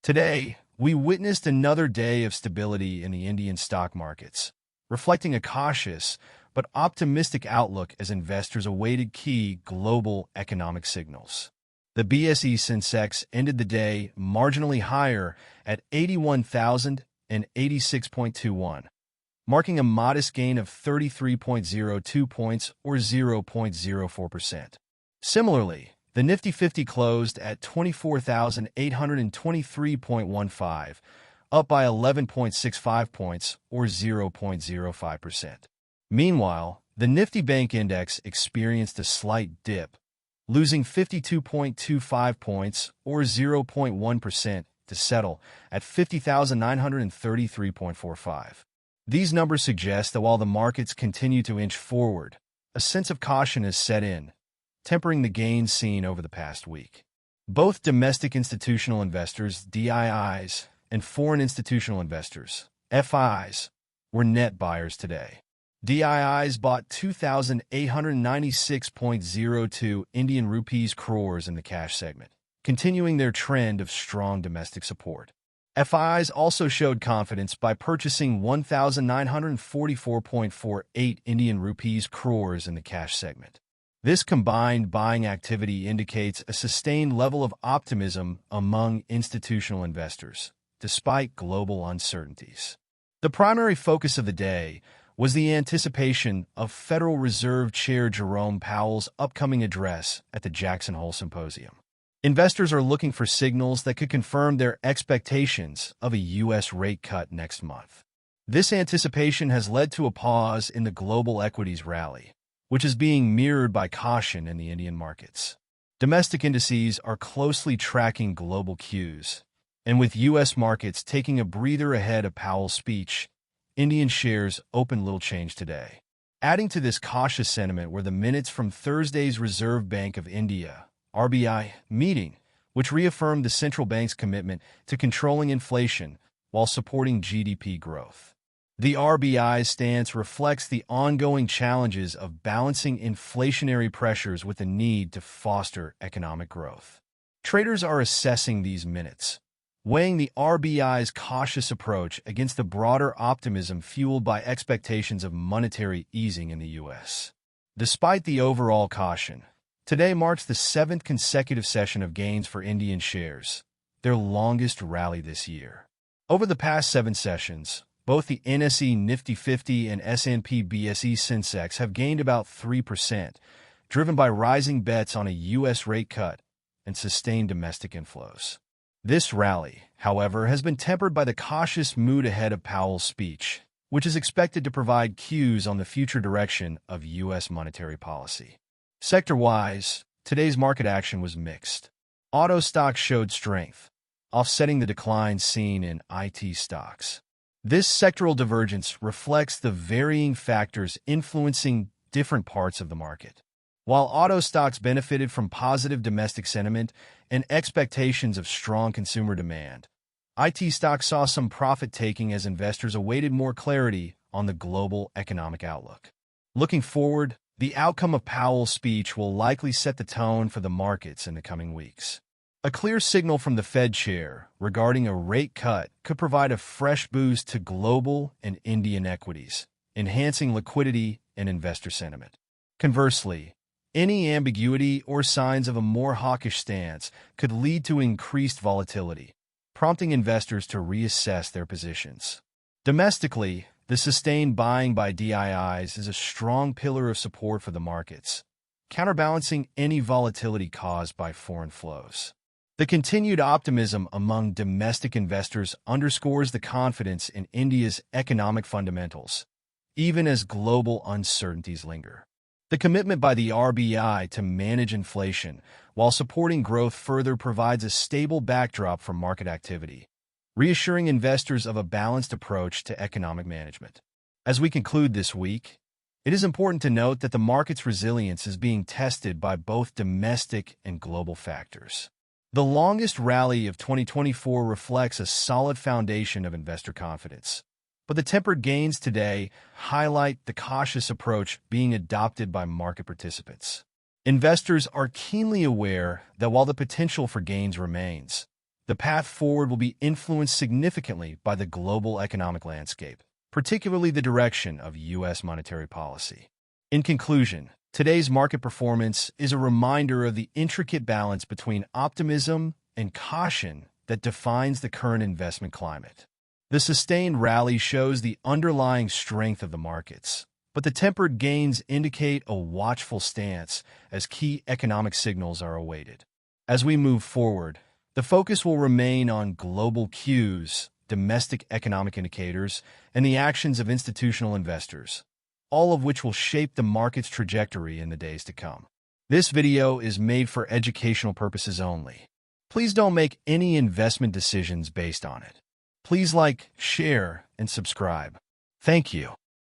Today, we witnessed another day of stability in the Indian stock markets, reflecting a cautious but optimistic outlook as investors awaited key global economic signals. The BSE Sensex ended the day marginally higher at 81,086.21, marking a modest gain of 33.02 points or 0.04%. Similarly, the Nifty 50 closed at 24,823.15, up by 11.65 points or 0.05%. Meanwhile, the Nifty Bank Index experienced a slight dip, losing 52.25 points or 0.1% to settle at 50,933.45. These numbers suggest that while the markets continue to inch forward, a sense of caution has set in, tempering the gains seen over the past week. Both domestic institutional investors, DIIs, and foreign institutional investors, FIs, were net buyers today. DIIs bought 2,896.02 Indian rupees crores in the cash segment, continuing their trend of strong domestic support. FIs also showed confidence by purchasing 1,944.48 Indian rupees crores in the cash segment. This combined buying activity indicates a sustained level of optimism among institutional investors, despite global uncertainties. The primary focus of the day was the anticipation of Federal Reserve Chair Jerome Powell's upcoming address at the Jackson Hole Symposium. Investors are looking for signals that could confirm their expectations of a U.S. rate cut next month. This anticipation has led to a pause in the global equities rally, which is being mirrored by caution in the Indian markets. Domestic indices are closely tracking global cues, and with U.S. markets taking a breather ahead of Powell's speech, Indian shares opened little change today. Adding to this cautious sentiment were the minutes from Thursday's Reserve Bank of India, RBI, meeting, which reaffirmed the central bank's commitment to controlling inflation while supporting GDP growth. The RBI's stance reflects the ongoing challenges of balancing inflationary pressures with the need to foster economic growth. Traders are assessing these minutes, weighing the RBI's cautious approach against the broader optimism fueled by expectations of monetary easing in the U.S. Despite the overall caution, today marks the 7th consecutive session of gains for Indian shares, their longest rally this year. Over the past 7 sessions, both the NSE Nifty 50 and S&P BSE Sensex have gained about 3%, driven by rising bets on a U.S. rate cut and sustained domestic inflows. This rally, however, has been tempered by the cautious mood ahead of Powell's speech, which is expected to provide cues on the future direction of U.S. monetary policy. Sector-wise, today's market action was mixed. Auto stocks showed strength, offsetting the declines seen in IT stocks. This sectoral divergence reflects the varying factors influencing different parts of the market. While auto stocks benefited from positive domestic sentiment and expectations of strong consumer demand, IT stocks saw some profit-taking as investors awaited more clarity on the global economic outlook. Looking forward, the outcome of Powell's speech will likely set the tone for the markets in the coming weeks. A clear signal from the Fed chair regarding a rate cut could provide a fresh boost to global and Indian equities, enhancing liquidity and investor sentiment. Conversely, any ambiguity or signs of a more hawkish stance could lead to increased volatility, prompting investors to reassess their positions. Domestically, the sustained buying by DIIs is a strong pillar of support for the markets, counterbalancing any volatility caused by foreign flows. The continued optimism among domestic investors underscores the confidence in India's economic fundamentals, even as global uncertainties linger. The commitment by the RBI to manage inflation while supporting growth further provides a stable backdrop for market activity, reassuring investors of a balanced approach to economic management. As we conclude this week, it is important to note that the market's resilience is being tested by both domestic and global factors. The longest rally of 2024 reflects a solid foundation of investor confidence, but the tempered gains today highlight the cautious approach being adopted by market participants. Investors are keenly aware that while the potential for gains remains, The path forward will be influenced significantly by the global economic landscape, particularly the direction of U.S. monetary policy. In conclusion, today's market performance is a reminder of the intricate balance between optimism and caution that defines the current investment climate. The sustained rally shows the underlying strength of the markets, but the tempered gains indicate a watchful stance as key economic signals are awaited. As we move forward, the focus will remain on global cues, domestic economic indicators, and the actions of institutional investors, all of which will shape the market's trajectory in the days to come. This video is made for educational purposes only. Please don't make any investment decisions based on it. Please like, share, and subscribe. Thank you.